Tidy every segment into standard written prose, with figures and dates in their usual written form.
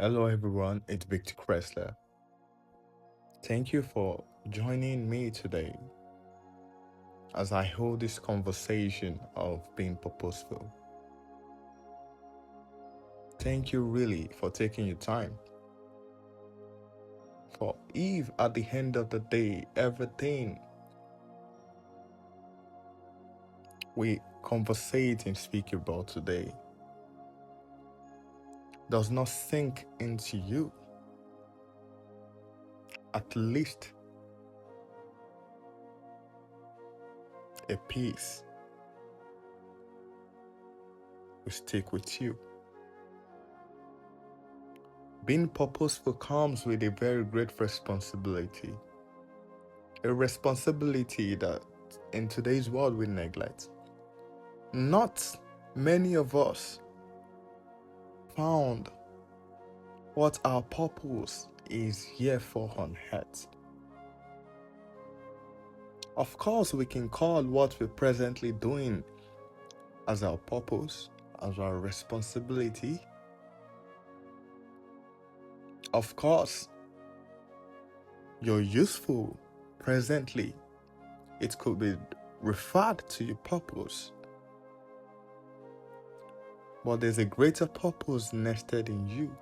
Hello, everyone. It's Victor Kressler. Thank you for joining me today as I hold this conversation of being purposeful. Thank you really for taking your time. For if at the end of the day, everything we conversate and speak about today does not sink into you, at least a piece will stick with you. Being purposeful comes with a very great responsibility. A responsibility that in today's world we neglect. Not many of us found what our purpose is here for on earth. Of course, we can call what we're presently doing as our purpose, as our responsibility. Of course, you're useful presently. It could be referred to your purpose. But there's a greater purpose nested in you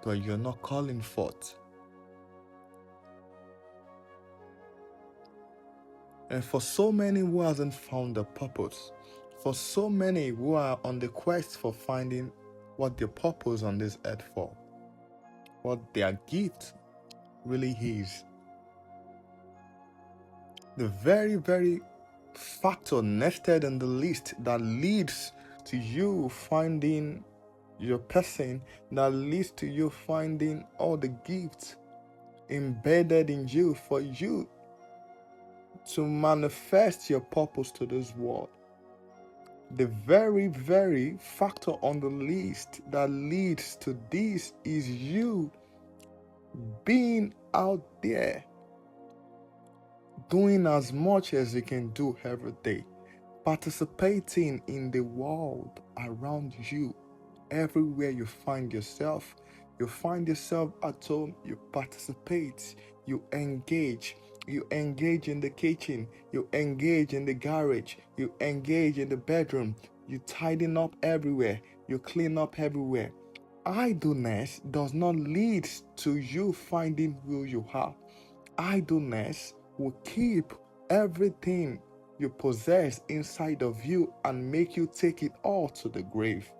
that you're not calling forth. And for so many who hasn't found a purpose, for so many who are on the quest for finding what their purpose on this earth for, what their gift really is, the very factor nested in the list that leads to you finding your person, that leads to you finding all the gifts embedded in you for you to manifest your purpose to this world. The very factor on the list that leads to this is you being out there doing as much as you can do every day, participating in the world around you. Everywhere you find yourself at home, you participate, you engage in the kitchen, you engage in the garage, you engage in the bedroom, you tidying up everywhere, you clean up everywhere. Idleness does not lead to you finding who you are. Idleness will keep everything you possess inside of you and make you take it all to the grave.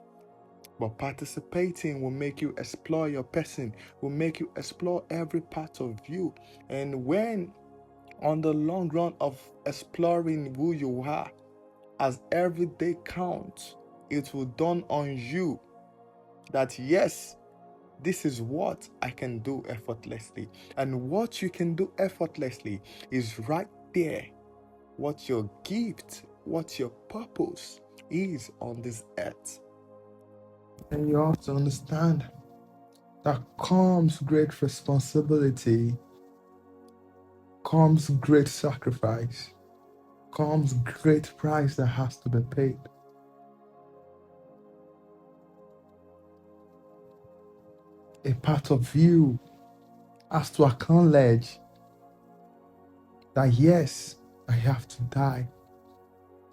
But participating will make you explore your person, will make you explore every part of you. And when on the long run of exploring who you are, as every day counts, it will dawn on you that yes, this is what I can do effortlessly. And what you can do effortlessly is right there. What your gift, what your purpose is on this earth. And you have to understand that comes great responsibility, comes great sacrifice, comes great price that has to be paid. A part of you has to acknowledge that yes, I have to die.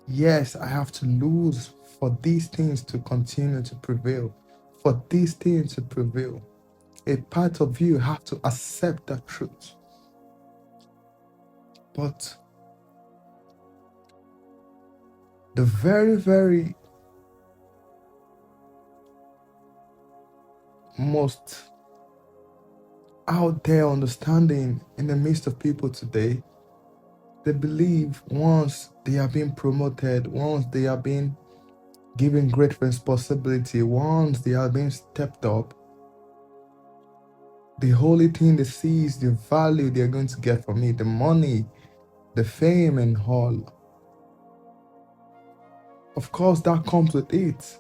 Yes, I have to lose for these things to continue to prevail, for these things to prevail. A part of you have to accept that truth. But the very most out there understanding in the midst of people today, they believe once they are being promoted, once they are being given great responsibility, once they are being stepped up, the only thing they see is the value they're going to get from it, the money, the fame and all. Of course, that comes with it.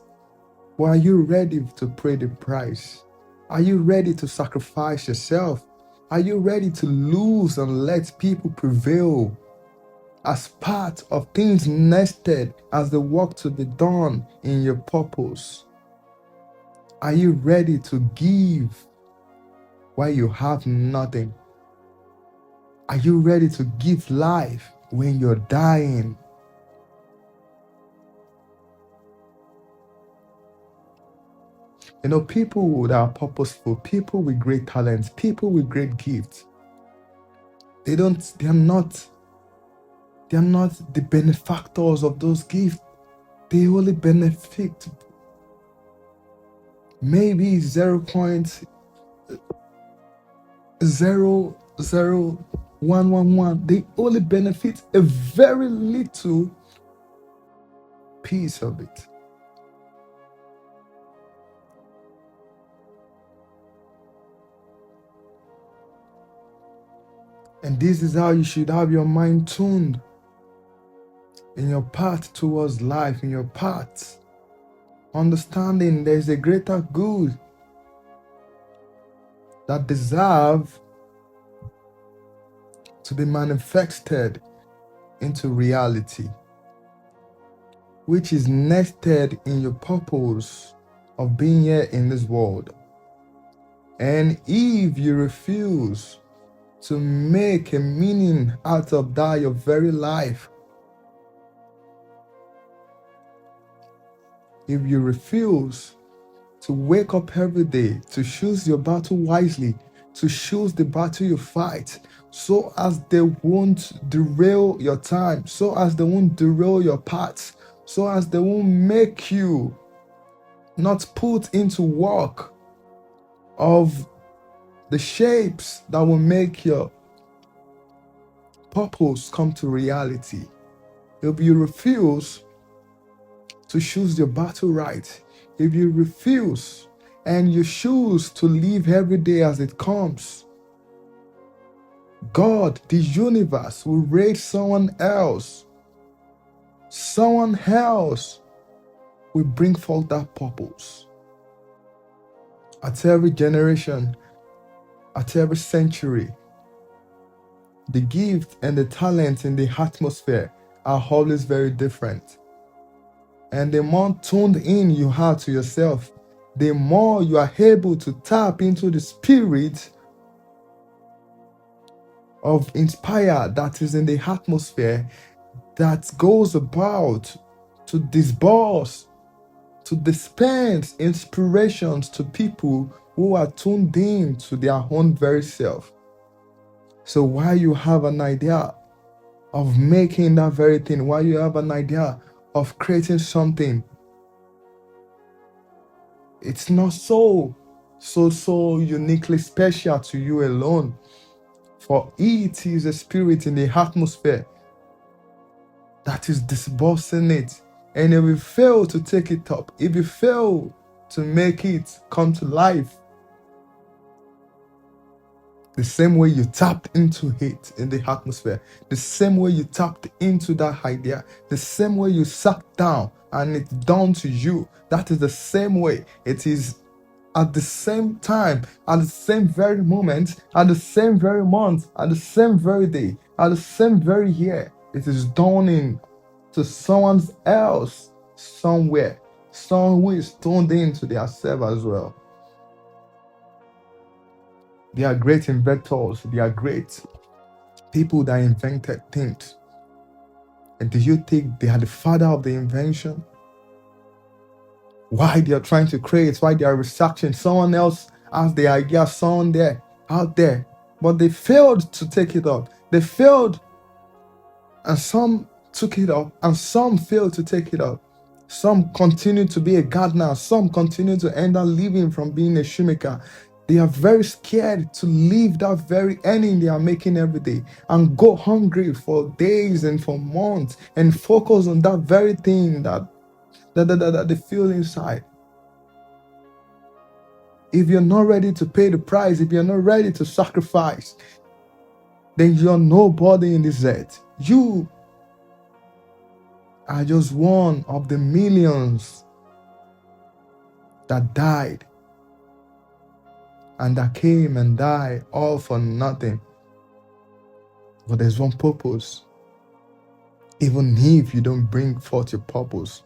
But are you ready to pay the price? Are you ready to sacrifice yourself? Are you ready to lose and let people prevail as part of things nested as the work to be done in your purpose? Are you ready to give while you have nothing? Are you ready to give life when you're dying? You know, people that are purposeful, people with great talents, people with great gifts, they're not the benefactors of those gifts. They only benefit maybe 0.00111. They only benefit a very little piece of it. And this is how you should have your mind tuned in your path towards life, in your path. Understanding there's a greater good that deserve to be manifested into reality, which is nested in your purpose of being here in this world. And if you refuse to make a meaning out of that, your very life, if you refuse to wake up every day, to choose your battle wisely, to choose the battle you fight, so as they won't derail your time, so as they won't derail your path, so as they won't make you not put into work of the shapes that will make your purpose come to reality. If you refuse to choose your battle right, if you refuse and you choose to live every day as it comes, God, the universe, will raise someone else. Someone else will bring forth that purpose. At every generation, at every century, the gift and the talent in the atmosphere are always very different. And the more tuned in you are to yourself, the more you are able to tap into the spirit of inspire that is in the atmosphere that goes about to disburse, to dispense inspirations to people who are tuned in to their own very self. So while you have an idea of making that very thing, while you have an idea of creating something, it's not so uniquely special to you alone. For it is a spirit in the atmosphere that is disbursing it. And if you fail to take it up, if you fail to make it come to life, the same way you tapped into it in the atmosphere, the same way you tapped into that idea, the same way you sat down and it's done to you, that is the same way it is at the same time, at the same very moment, at the same very month, at the same very day, at the same very year. It is dawning to someone else somewhere, someone who is tuned into their self as well. They are great inventors. They are great people that invented things. And do you think they are the father of the invention? Why they are trying to create, why they are researching. Someone else has the idea, someone there, out there. But they failed to take it up. They failed, and some took it up, and some failed to take it up. Some continue to be a gardener. Some continue to end up living from being a shoemaker. They are very scared to leave that very earning they are making every day and go hungry for days and for months and focus on that very thing that they feel inside. If you're not ready to pay the price, if you're not ready to sacrifice, then you're nobody in this earth. You are just one of the millions that died and that came and died all for nothing. But there's one purpose. Even if you don't bring forth your purpose,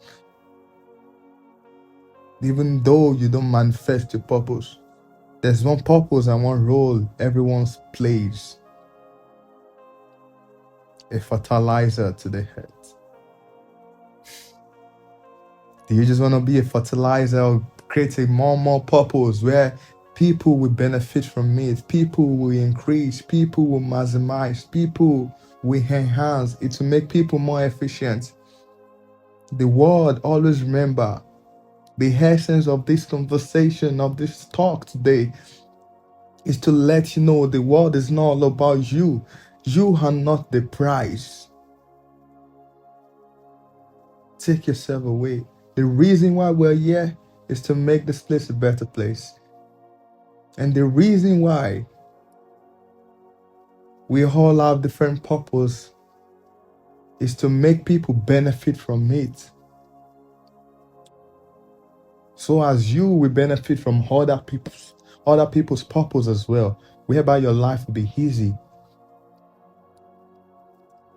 Even though you don't manifest your purpose, there's one purpose and one role everyone plays: a fertilizer to the head. Do you just want to be a fertilizer or create more and more purpose where people will benefit from it, people will increase, people will maximize, people will enhance? It will make people more efficient. The world, always remember, the essence of this conversation, of this talk today, is to let you know the world is not all about you. You are not the prize. Take yourself away. The reason why we're here is to make this place a better place. And the reason why we all have different purpose is to make people benefit from it. So as you will benefit from other people's purpose as well, whereby your life will be easy.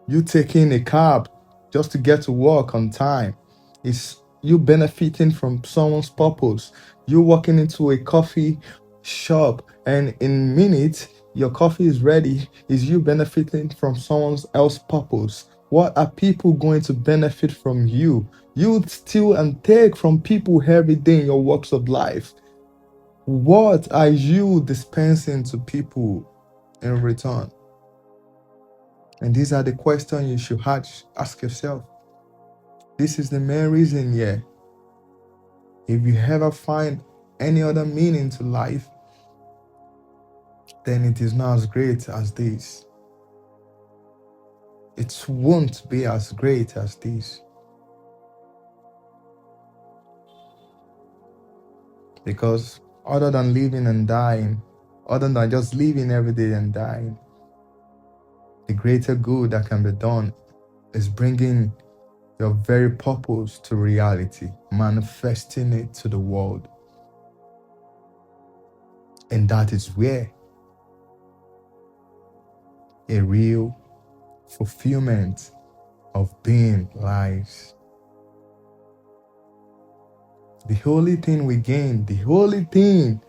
You taking a cab just to get to work on time is you benefiting from someone's purpose. You walking into a coffee shop and in minutes your coffee is ready is you benefiting from someone else's purpose. What are people going to benefit from you? You steal and take from people every day in your walks of life. What are you dispensing to people in return? And these are the questions you should ask yourself. This is the main reason, yeah. If you ever find any other meaning to life, then it is not as great as this. It won't be as great as this. Because other than living and dying, other than just living every day and dying, the greater good that can be done is bringing your very purpose to reality, manifesting it to the world. And that is where a real fulfillment of being lies. The only thing we gain, the only thing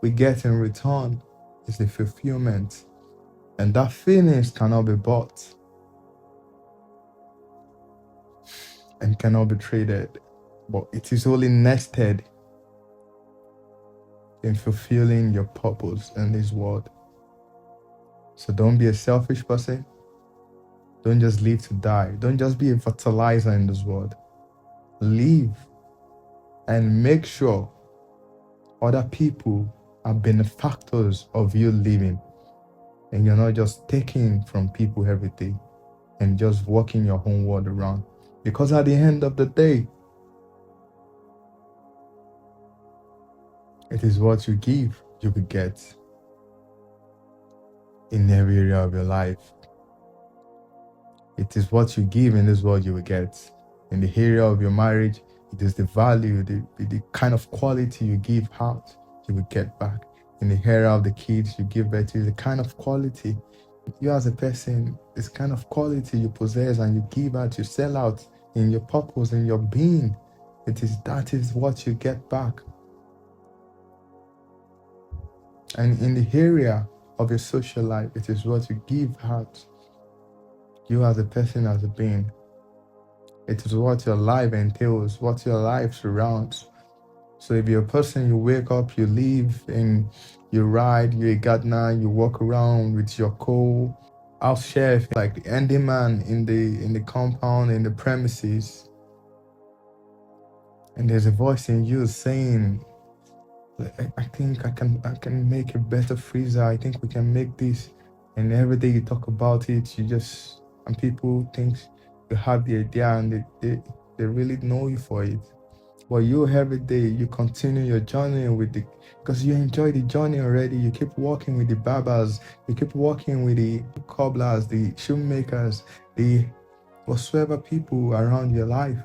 we get in return is the fulfillment. And that feelings cannot be bought and cannot be traded. But it is only nested in fulfilling your purpose in this world. So don't be a selfish person. Don't just live to die. Don't just be a fertilizer in this world. Live and make sure other people are benefactors of you living. And you're not just taking from people every day and just walking your own world around. Because at the end of the day, it is what you give, you will get in every area of your life. It is what you give in this world you will get. In the area of your marriage, it is the value, the kind of quality you give out, you will get back. In the area of the kids you give birth to, the kind of quality you as a person, this kind of quality you possess and you give out, you sell out in your purpose, in your being. That is what you get back. And in the area of your social life, it is what you give out. You as a person, as a being. It is what your life entails, what your life surrounds. So if you're a person, you wake up, you live, and you ride, you're a gardener, you walk around with your house chef, like the handyman in the compound, in the premises, and there's a voice in you saying, I think I can make a better freezer. I think we can make this. And every day you talk about it, and people think you have the idea and they really know you for it. But you every day, you continue your journey because you enjoy the journey already. You keep walking with the barbers, you keep walking with the cobblers, the shoemakers, the whatsoever people around your life.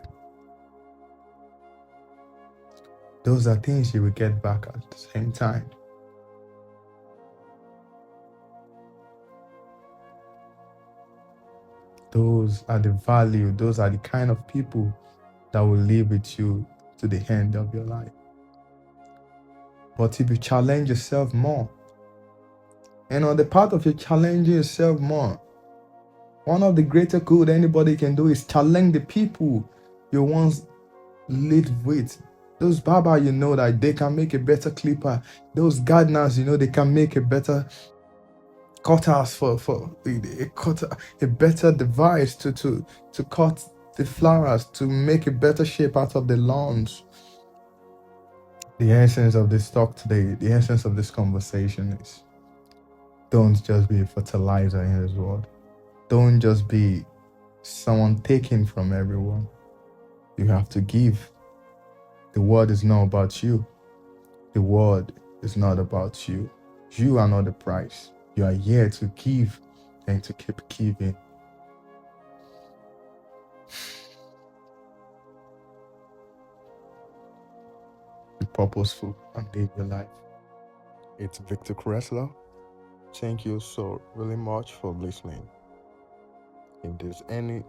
Those are things you will get back at the same time. Those are the value, those are the kind of people that will live with you to the end of your life. But if you challenge yourself more, and on the part of you challenging yourself more, one of the greater good anybody can do is challenge the people you once lived with. Those barber, that they can make a better clipper. Those gardeners, they can make a better cutters for a better device to cut the flowers, to make a better shape out of the lawns. The essence of this talk today, the essence of this conversation is, don't just be a fertilizer in this world. Don't just be someone taking from everyone. You have to give. The word is not about you. The word is not about you. You are not the price. You are here to give and to keep giving. Be purposeful and live your life. It's Victor Kressler. Thank you so really much for listening. If there's any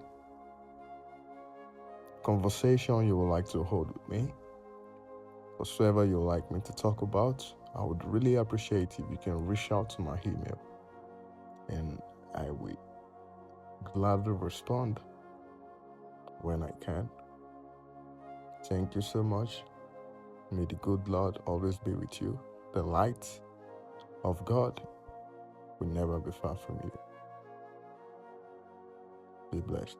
conversation you would like to hold with me, whatsoever you'd like me to talk about, I would really appreciate if you can reach out to my email, and I will gladly respond when I can. Thank you so much. May the good Lord always be with you. The light of God will never be far from you. Be blessed.